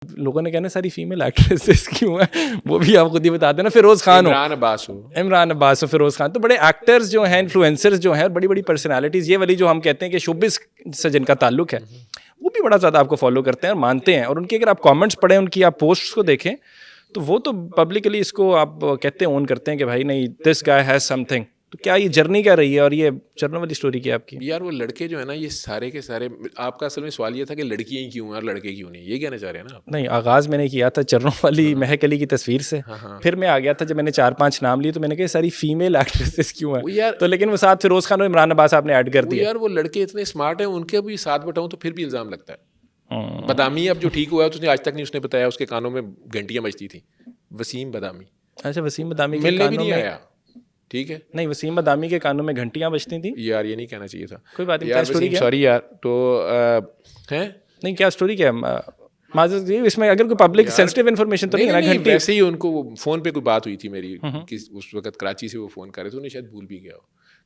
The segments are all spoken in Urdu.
لوگوں نے کہنا ساری فیمیل ایکٹریسز کیوں ہیں, وہ بھی آپ خود ہی بتا دینا. فیروز خان ہو, عمران عباس ہو, فیروز خان, تو بڑے ایکٹرز جو ہیں, انفلوئنسرز جو ہیں, بڑی بڑی پرسنالٹیز, یہ والی جو ہم کہتے ہیں کہ شوبز سے جن کا تعلق ہے, وہ بھی بڑا زیادہ آپ کو فالو کرتے ہیں اور مانتے ہیں. اور ان کی اگر آپ کامنٹس پڑھیں, ان کی آپ پوسٹس کو دیکھیں, تو وہ تو پبلکلی اس کو آپ کہتے ہیں, اون کرتے ہیں کہ بھائی نہیں, دس گائے ہیز سم تھنگ. تو کیا یہ جرنی کیا رہی ہے اور یہ چرنوں والی اسٹوری کیا آپ کی؟ یار وہ لڑکے جو ہے نا, یہ سارے کے سارے, آپ کا اصل میں سوال یہ تھا کہ لڑکیاں ہی کیوں ہیں اور لڑکے کیوں نہیں, یہ کہنا چاہ رہے ہیں نا آپ؟ نہیں, آغاز میں نے کیا تھا چرنوں والی مہک علی کی تصویر سے, پھر میں آ گیا تھا جب میں نے 4-5 نام لیے تو میں نے کہا ساری فیمیل ایکٹریسز کیوں ہیں, تو لیکن وہ ساتھ فیروز خان اور عمران عباس آپ نے ایڈ کر دیا. یار وہ لڑکے اتنے اسمارٹ ہیں, ان کے بھی ساتھ بٹاؤں تو پھر بھی الزام لگتا ہے. بدامی اب جو ٹھیک ہوا ہے, اس نے آج تک نہیں اس نے بتایا, اس کے کانوں میں گھنٹیاں بجتی تھیں. وسیم بدامی, اچھا وسیم بدامی کے ملنے بھی کانوں نہیں میں, آیا, ٹھیک ہے, نہیں وسیم بدامی کے کانوں میں گھنٹیاں بجتی تھیں. یار یہ نہیں کہنا چاہیے تھا. کوئی بات نہیں, یار وسیم سوری یار, تو ہیں نہیں کیا اسٹوری کیا ہے معذرت جی, اس میں اگر کوئی پبلک سینسٹیو انفارمیشن تو نہیں ہے نا. گھنٹی ویسے ہی ان کو فون پہ کوئی بات ہوئی تھی میری, اس وقت کراچی سے وہ فون کر رہے تھے, انہیں شاید بھول بھی گیا ہو,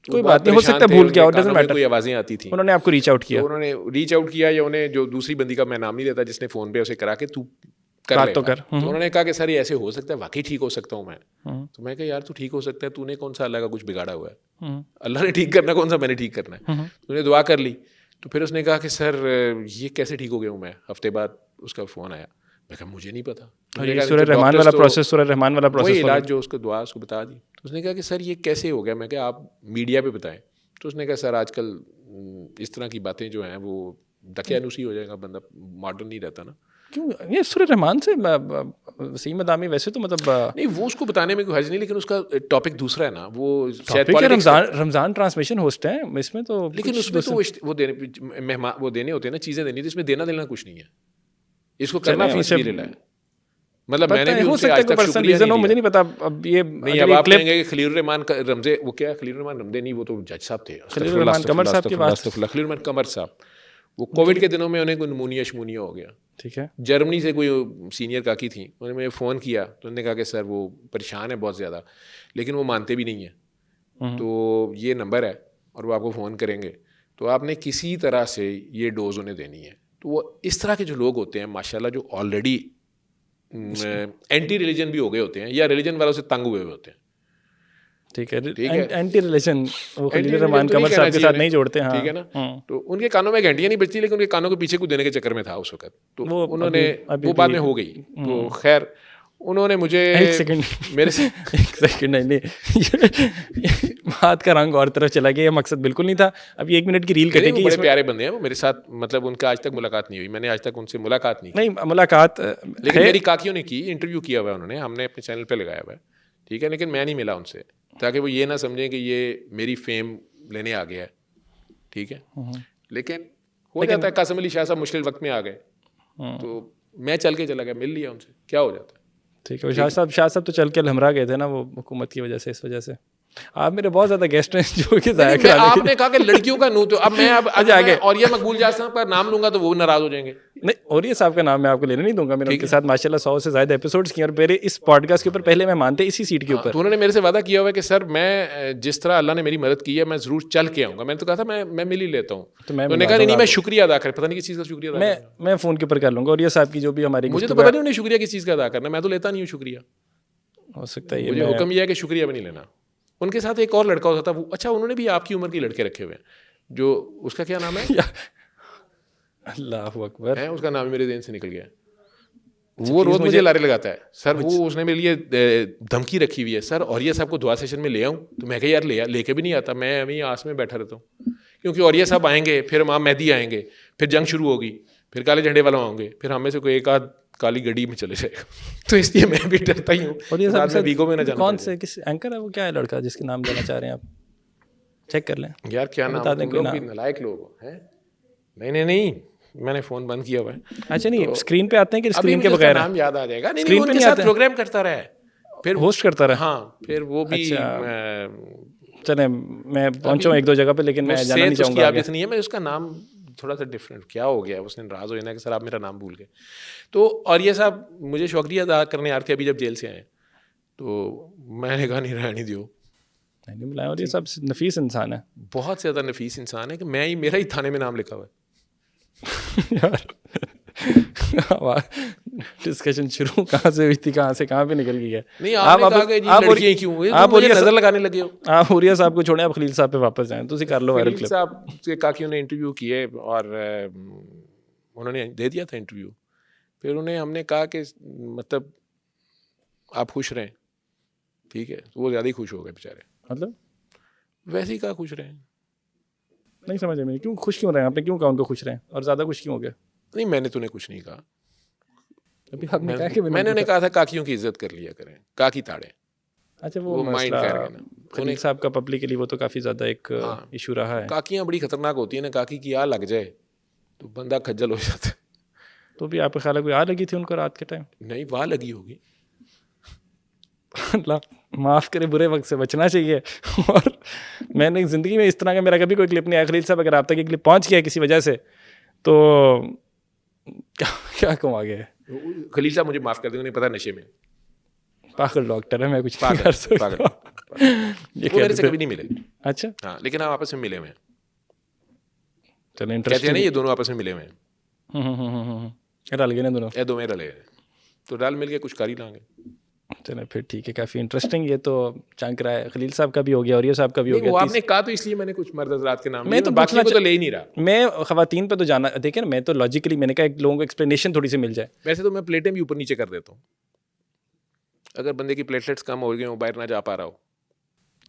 کوئی بات نہیں, ہو سکتا ہے بھول گیا, ڈزنٹ میٹر. کوئی آوازیں آتی تھیں, انہوں نے آپ کو ریچ آؤٹ کیا, انہوں نے ریچ آؤٹ کیا, یا انہیں جو دوسری بندی کا میں نام نہیں لیتا جس نے فون پہ اسے کرا کے تو کر لے, تو انہوں نے کہا کہ سر یہ ایسے ہو سکتا ہے, واقعی ٹھیک ہو سکتا ہوں میں. تو میں کہا یار تو ٹھیک ہو سکتا ہے, تو نے کون سا اللہ کا کچھ بگاڑا ہوا ہے, اللہ نے ٹھیک کرنا, کون سا میں نے ٹھیک کرنا ہے. تو نے دعا کر لی. تو پھر اس نے کہا کہ سر یہ کیسے ٹھیک ہو گیا ہوں میں, ہفتے بعد اس کا فون آیا. میں کہا مجھے نہیں پتا, سورہ رحمان والا پروسیس, سورہ رحمان والا پروسیس, وہی علاج جو اس کو دعا اس کو بتا دی. تو اس نے کہا کہ سر یہ کیسے ہو گیا. میں کہا آپ میڈیا پہ بتائیں. تو اس نے کہا سر آج کل اس طرح کی باتیں جو ہیں وہ دقیانوسی ہو جائے گا, بندہ ماڈرن نہیں رہتا نا. کیوں یہ سورہ رحمان سے وسیم بدامی ویسے تو مطلب نہیں, وہ اس کو بتانے میں کوئی حرج نہیں, لیکن اس کا ٹاپک دوسرا ہے نا, وہ رمضان ٹرانسمیشن ہوسٹ ہے اس میں, تو لیکن اس میں تو وہ مہمان وہ دینے ہوتے ہیں نا, چیزیں دینی, تو اس میں دینا دینا کچھ نہیں ہے, اس کو کرنا فی سبیل اللہ ہے. مطلب میں نے بھی ان سے آج تک شکریہ نہیں, مجھے نہیں پتا اب یہ نہیں, اب آپ کہیں گے کہ خلیل الرحمان رمزے, وہ کیا خلیل الرحمان رمزے نہیں, وہ تو جج صاحب تھے, خلیل الرحمان قمر صاحب کی بات, خلیل الرحمان قمر صاحب, وہ کووڈ کے دنوں میں انہیں کوئی نمونیا شمونیا ہو گیا, ٹھیک ہے, جرمنی سے کوئی سینئر کاکی تھیں, انہوں نے مجھے فون کیا, تو انہوں نے کہا کہ سر وہ پریشان ہے بہت زیادہ, لیکن وہ مانتے بھی نہیں ہیں, تو یہ نمبر ہے اور وہ آپ کو فون کریں گے, تو آپ نے کسی طرح سے یہ ڈوز انہیں دینی ہے. تو وہ اس طرح کے جو لوگ ہوتے ہیں ماشاءاللہ, جو آلریڈی اینٹی ریلیجن بھی ہو گئے ہوتے ہیں, یا ریلیجن والوں سے تنگ ہوئے ہوتے ہیں, ٹھیک ہے, اینٹی ریلیشن, وہ خلیل الرحمان قمر صاحب کے ساتھ نہیں جوڑتے ہیں, ٹھیک ہے نا. تو ان کے کانوں میں گھنٹیاں نہیں بجتی, لیکن ان کے کانوں کے پیچھے کو دینے کے چکر میں تھا اس وقت, تو انہوں نے وہ بعد میں ہو گئی. تو خیر انہوں نے مجھے ایک سیکنڈ نہیں, بات کا رنگ اور طرف چلا گیا, یہ مقصد بالکل نہیں تھا. اب 1 منٹ کی ریل کٹے گی. بڑے پیارے بندے ہیں وہ میرے ساتھ, مطلب ان کا آج تک ملاقات نہیں ہوئی, میں نے آج تک ان سے ملاقات نہیں ملاقات, لیکن میری کاکیوں نے کی, انٹرویو کیا ہوا ہے انہوں نے, ہم نے اپنے چینل پہ لگایا ہوا ہے, ٹھیک ہے, لیکن میں نہیں ملا ان سے, تاکہ وہ یہ نہ سمجھیں کہ یہ میری فیم لینے آ گیا ہے, ٹھیک ہے. لیکن ہو جاتا ہے, قاسم علی شاہ صاحب مشکل وقت میں آ گئے, تو میں چل کے چلا گیا, مل لیا ان سے, کیا ہو جاتا ہے. ٹھیک ہے, شاہ صاحب تو چل کے لمرا گئے تھے نا وہ حکومت کی وجہ سے, اس وجہ سے. آپ میرے بہت زیادہ گیسٹ ہیں جو کہ آپ نے کہا کہ لڑکیوں کا نو, تو اب میں آگے اور یہ مقبول جاز صاحب کا نام لوں گا تو وہ ناراض ہو جائیں گے. نہیں, اور یہ صاحب کا نام میں آپ کو لینے نہیں دوں گا, میں نے ان کے ساتھ ماشاءاللہ 100 سے زیادہ ایپیسوڈز کیے, اور میرے اس پوڈ کاسٹ کے اوپر پہلے میں مانتے اسی سیٹ کے اوپر. تو انہوں نے میرے سے وعدہ کیا ہوا ہے کہ سر میں جس طرح اللہ نے میری مدد کی ہے میں ضرور چل کے آؤں گا. میں نے تو کہا تھا میں مل ہی لیتا ہوں, تو میں نے کہا نہیں میں شکریہ ادا کر, پتہ نہیں کس چیز کا شکریہ ادا کرنا, میں فون کے اوپر کر لوں گا. اور یہ صاحب کی جو بھی ہماری, مجھے تو پتہ نہیں انہیں شکریہ کس چیز کا ادا کرنا, میں تو لیتا نہیں ہوں شکریہ, ہو سکتا ہے مجھے حکم یہ ہے کہ شکریہ بھی نہیں لینا. ان کے ساتھ ایک اور لڑکا ہوتا تھا, وہ اچھا انہوں نے بھی آپ کی عمر کے لڑکے رکھے ہوئے ہیں, جو اس کا کیا نام ہے, اللہ اکبر, اس کا نام میرے ذہن سے نکل گیا. وہ روز مجھے لارے لگاتا ہے, سر وہ اس نے میرے لیے دھمکی رکھی ہوئی ہے, سر اوریہ صاحب کو دعا سیشن میں لے آؤں. تو میں کہا یار لے کے بھی نہیں آتا, میں ابھی آس میں بیٹھا رہتا ہوں, کیونکہ اوریہ صاحب آئیں گے, پھر امام مہدی آئیں گے, پھر جنگ شروع ہوگی, پھر کالے جھنڈے والوں آؤں گے, پھر ہم میں سے کوئی ایک آدھ کالی گڈی میں چلے جائے گا. تو اس لیے میں بھی ڈرتا ہی ہوں. اور یہ سب ویگو میں نہ جانا. کون سے کس اینکر ہے وہ, کیا ہے لڑکا جس کے نام لینا چاہ رہے ہیں آپ, چیک کر لیں یار کیا نام, بتا دیں کوئی نام, نالائق لوگ ہیں. نہیں میں نے فون بند کیا ہوا ہے. اچھا نہیں, اسکرین پہ آتے ہیں کہ اسکرین کے بغیر نام یاد آ جائے گا. نہیں ان کے ساتھ پروگرام کرتا رہا ہے, پھر ہوسٹ کرتا رہا. ہاں پھر وہ بھی, چلیں میں پہنچا ہوں 1-2 جگہ پہ, لیکن میں جانا نہیں چاہوں گا. اس کی نہیں ہے, میں اس کا نام تھوڑا سا ڈفرینٹ, کیا ہو گیا, اس نے ناراض ہو جانا کہ سر آپ میرا نام بھول گئے. تو اور یہ صاحب مجھے شکریہ ادا کرنے آ رہے تھے ابھی جب جیل سے آئے, تو میں نے کہا نہیں رہنے دیو, نہیں بلایا. اور یہ سب نفیس انسان ہے, بہت زیادہ نفیس انسان ہے, کہ میرا ہی تھانے میں نام لکھا ہوا ہے. ڈسکشن شروع کہاں سے ہوئی تھی, کہاں سے کہاں پہ نکل گئی ہے. نہیں آپ نے کہا کہ جی لڑکیاں کیوں ہوئی, آپ مجھے نظر لگانے لگے ہو. آپ عوریہ صاحب کو چھوڑیں, آپ خلیل صاحب پہ واپس جائیں, تو کر لو وائرل کلپ. صاحب کے کاکیوں نے انٹرویو کیے اور انہوں نے دے دیا تھا انٹرویو. پھر انہیں ہم نے کہا کہ مطلب آپ خوش رہیں, ٹھیک ہے, تو وہ زیادہ ہی خوش ہو گئے بیچارے. مطلب ویسے ہی کہا خوش رہیں. نہیں سمجھے میں, کیوں خوش کیوں رہے ہیں آپ نے, کیوں کہا ان کو خوش رہیں, اور زیادہ خوش کیوں ہو گئے؟ نہیں میں نے تو انہیں کچھ نہیں کہا. ابھی آپ نے کہا کہ میں نے انہیں کہا تھا کاکیوں کی عزت کر لیا کریں, کاکی تاڑیں. اچھا وہ مائنڈ کر گئے نا خلیل صاحب کا پبلکلی, وہ تو کافی زیادہ ایک ایشو رہا ہے. کاکیاں بڑی خطرناک ہوتی ہیں نا, کاکی کی آ لگ جائے تو بندہ کھجل ہو جاتا ہے. تو بھی آپ کا خیال ہے کوئی آ لگی تھی ان کو رات کے ٹائم؟ نہیں واہ لگی ہوگی. اللہ معاف کرے, برے وقت سے بچنا چاہیے. اور میں نے زندگی میں اس طرح کا میرا کبھی کوئی کلپ نہیں آیا. خلیل صاحب اگر آپ تک یہ کلپ پہنچ گیا ہے کسی وجہ سے تو کیا کہوں آگے. خلیل صاحب مجھے معاف کر دیں, انہیں پتا نشے میں پاگل ڈاکٹر ہے, میں کچھ نہیں کر سکتا. وہ میرے سے کبھی نہیں ملے. اچھا ہاں, لیکن ہم آپس میں ملے ہوئے ہیں. چلیں کہتے ہیں نا یہ دونوں آپس میں ملے ہوئے ہیں, رل گئے نا دونوں, یہ دو میں رلے ہیں, تو رل مل کے کچھ کر ہی لیں گے. چلیں پھر ٹھیک ہے, کافی انٹرسٹنگ. یہ تو چانک رہا ہے, خلیل صاحب کا بھی ہو گیا اور یہ صاحب کا بھی ہو گیا. وہ آپ نے کہا تو اس لیے میں نے کچھ مرد حضرات کے نام, میں تو باقی کو تو لے ہی نہیں رہا. میں خواتین پہ تو جانا, دیکھیں نا, میں تو لاجیکلی میں نے کہا لوگوں کو ایکسپلینیشن تھوڑی سی مل جائے. ویسے تو میں پلیٹیں بھی اوپر نیچے کر دیتا ہوں, اگر بندے کی پلیٹلیٹس کم ہو گئے, وہ باہر نہ جا پا رہا ہو.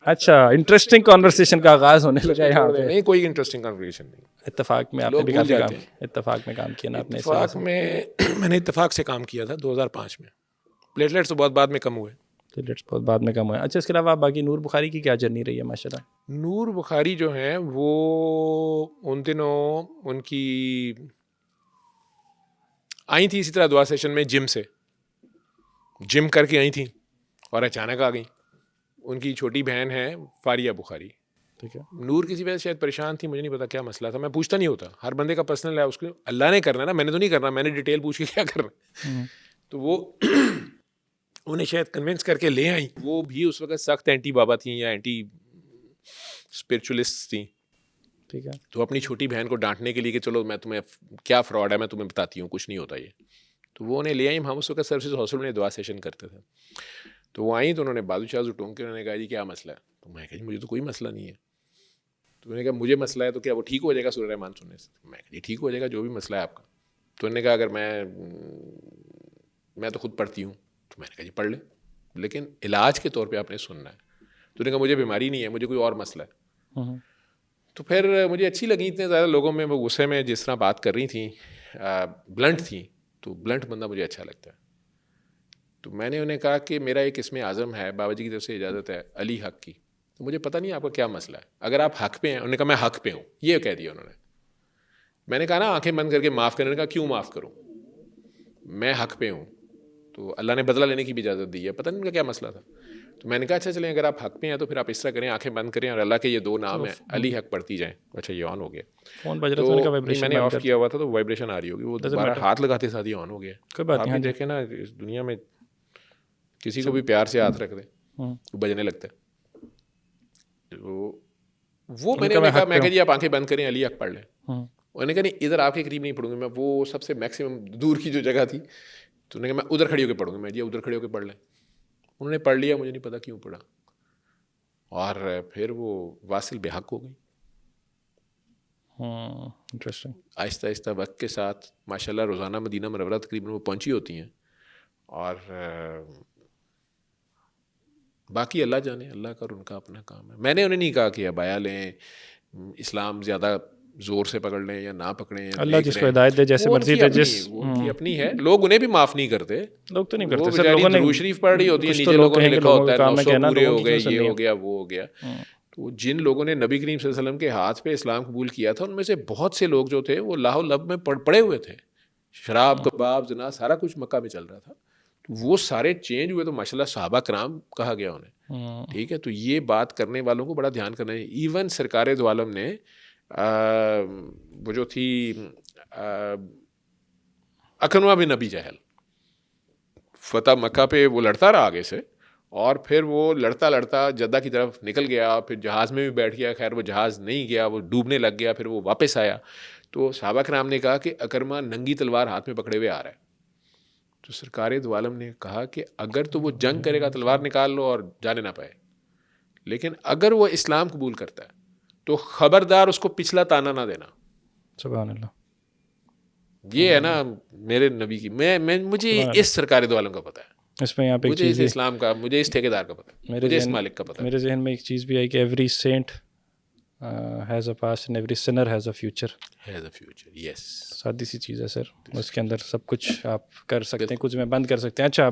اچھا, انٹرسٹنگ کانورسیشن کا آغاز ہونے لگا یہاں پہ. نہیں کوئی انٹرسٹنگ کانورسیشن نہیں. اتفاق میں آپ نے بھی کافی کام, اتفاق میں کام کیا نا آپ نے. اتفاق میں نے اتفاق سے کام کیا تھا 2005 میں. پلیٹلیٹس تو بہت بعد میں کم ہوئے. پلیٹلیٹس بہت بعد میں کم ہوئے. اچھا, اس کے علاوہ باقی نور بخاری کی کیا جرنی رہی ہے ماشاء اللہ؟ نور بخاری جو ہیں وہ ان دنوں ان کی آئی تھی اسی طرح دعا سیشن میں جم سے, جم کر کے آئی تھیں اور اچانک آ گئیں. ان کی چھوٹی بہن ہے فاریہ بخاری, ٹھیک ہے. نور کسی وجہ سے شاید پریشان تھی, مجھے نہیں پتا کیا مسئلہ تھا, میں پوچھتا نہیں ہوتا, ہر بندے کا پرسنل ہے, اس کو اللہ نے کرنا نا, میں نے تو نہیں کرنا, میں نے ڈیٹیل پوچھ کے کیا کرنا. تو وہ انہیں شاید کنونس کر کے لے آئیں. وہ بھی اس وقت سخت اینٹی بابا تھیں یا اینٹی اسپرچولیسٹ تھیں, ٹھیک ہے. تو اپنی چھوٹی بہن کو ڈانٹنے کے لیے کہ چلو میں تمہیں کیا فراڈ ہے میں تمہیں بتاتی ہوں, کچھ نہیں ہوتا یہ. تو وہ انہیں لے آئیں. ہم اس وقت سروسز ہاسپٹل میں دعا سیشن کرتے تھے. تو وہ آئیں تو انہوں نے بازو شازو ٹونگ کے انہوں نے کہا جی کیا مسئلہ ہے. تو میں کہا جی مجھے تو کوئی مسئلہ نہیں ہے. تو انہوں نے کہا مجھے مسئلہ ہے, تو کیا وہ ٹھیک ہو جائے گا سورہ رحمان سننے سے؟ میں کہا جی ٹھیک ہو جائے گا جو بھی مسئلہ ہے آپ کا. تو انہوں نے کہا اگر میں تو خود پڑھتی ہوں. تو میں نے کہا جی پڑھ لیں, لیکن علاج کے طور پہ آپ نے سننا ہے. تو انہوں نے کہا مجھے بیماری نہیں ہے, مجھے کوئی اور مسئلہ ہے. تو پھر مجھے اچھی لگی اتنے زیادہ لوگوں میں وہ غصے میں جس طرح بات کر رہی تھیں, بلنٹ تھیں, تو بلنٹ بندہ مجھے اچھا لگتا ہے. تو میں نے انہیں کہا کہ میرا ایک اسم اعظم ہے, بابا جی کی طرف سے اجازت ہے, علی حق کی. تو مجھے پتہ نہیں آپ کا کیا مسئلہ ہے, اگر آپ حق پہ ہیں. انہوں نے کہا میں حق پہ ہوں, یہ کہہ دیا انہوں نے. میں نے کہا نا آنکھیں بند کر کے معاف کرنے, کہا کیوں معاف کروں, میں حق پہ ہوں. تو اللہ نے بدلہ لینے کی بھی اجازت دی ہے, پتہ نہیں ان کا کیا مسئلہ تھا. تو میں نے کہا اچھا چلیں اگر آپ حق پہ ہیں تو پھر آپ اس طرح کریں, آنکھیں بند کریں اور اللہ کے یہ دو نام ہیں علی حق پڑھتی جائیں. اچھا یہ آن ہو گیا, فون بج رہا تھا, میں نے آف کیا ہوا تھا تو وائبریشن آ رہی ہوگی, وہ دوبارہ ہاتھ لگاتے ساتھ ہی آن ہو گیا. آپ نے دیکھیں نا اس دنیا میں کسی کو بھی پیار سے ہاتھ رکھ دیں وہ بجنے لگتا ہے. وہ میں نے کہا میں کہ جی آپ آنکھیں بند کریں, علی حق پڑھ لیں. انہوں نے کہا نہیں ادھر آپ کے قریب نہیں پڑھوں گی میں, وہ سب سے میکسیمم دور کی جو جگہ تھی. تو انہوں نے کہا میں ادھر کھڑی ہو کے پڑھوں گی. میں جی ادھر کھڑے ہو کے پڑھ لیں. انہوں نے پڑھ لیا, مجھے نہیں پتا کیوں پڑھا, اور پھر وہ واصل بے حق ہو گئی. انٹرسٹنگ. آہستہ آہستہ وقت کے ساتھ ماشاء اللہ روزانہ مدینہ منورہ تقریباً وہ پہنچی ہوتی ہیں, اور باقی اللہ جانے, اللہ کا اور ان کا اپنا کام ہے. میں نے انہیں نہیں کہا کہ ابایا لیں, اسلام زیادہ زور سے پکڑ لیں یا نہ پکڑیں, اللہ جس کو ہدایت دے جیسے مرضی دے, جس ان کی اپنی ہے. لوگ انہیں بھی معاف نہیں کرتے, لوگ تو نہیں کرتے سر, لوگوں نے درود شریف پڑھ رہی ہوتی ہے, نیچے لوگوں نے لکھا ہوتا ہے 900 پورے ہو گئے, یہ ہو گیا وہ ہو گیا. تو جن لوگوں نے نبی کریم صلی اللہ علیہ وسلم کے ہاتھ پہ اسلام قبول کیا تھا ان میں سے بہت سے لوگ جو تھے وہ لاہ و لب میں پڑے ہوئے تھے, شراب کباب زنا سارا کچھ مکہ میں چل رہا تھا. وہ سارے چینج ہوئے, تو ماشاء اللہ صحابہ کرام کہا گیا انہیں, ٹھیک ہے. تو یہ بات کرنے والوں کو بڑا دھیان کرنا ہے. ایون سرکار دو عالم نے وہ جو تھی اکنوا بن ابی جہل, فتح مکہ پہ وہ لڑتا رہا آگے سے, اور پھر وہ لڑتا لڑتا جدہ کی طرف نکل گیا, پھر جہاز میں بھی بیٹھ گیا. خیر وہ جہاز نہیں گیا, وہ ڈوبنے لگ گیا, پھر وہ واپس آیا. تو صحابہ کرام نے کہا کہ اکرما ننگی تلوار ہاتھ میں پکڑے ہوئے آ رہا ہے, تو سرکار دو عالم نے کہا کہ اگر تو وہ جنگ کرے گا تلوار نکال لو اور جانے نہ پائے، لیکن اگر وہ اسلام قبول کرتا ہے تو خبردار اس کو پچھلا تانا نہ دینا. سبحان اللہ. یہ ہے نا میرے نبی کی، مجھے اس سرکار دو عالم کا پتہ ہے، اس میں یہاں پہ مجھے اس اسلام کا، مجھے اس ٹھیکیدار کا پتہ ہے، مجھے اس مالک کا پتہ ہے. میرے ذہن میں ایک چیز بھی آئی کہ every saint has a past and every sinner has a future. Yes. سادی سی چیز ہے سر، اس کے اندر سب کچھ آپ کر سکتے ہیں، کچھ میں بند کر سکتے ہیں. اچھا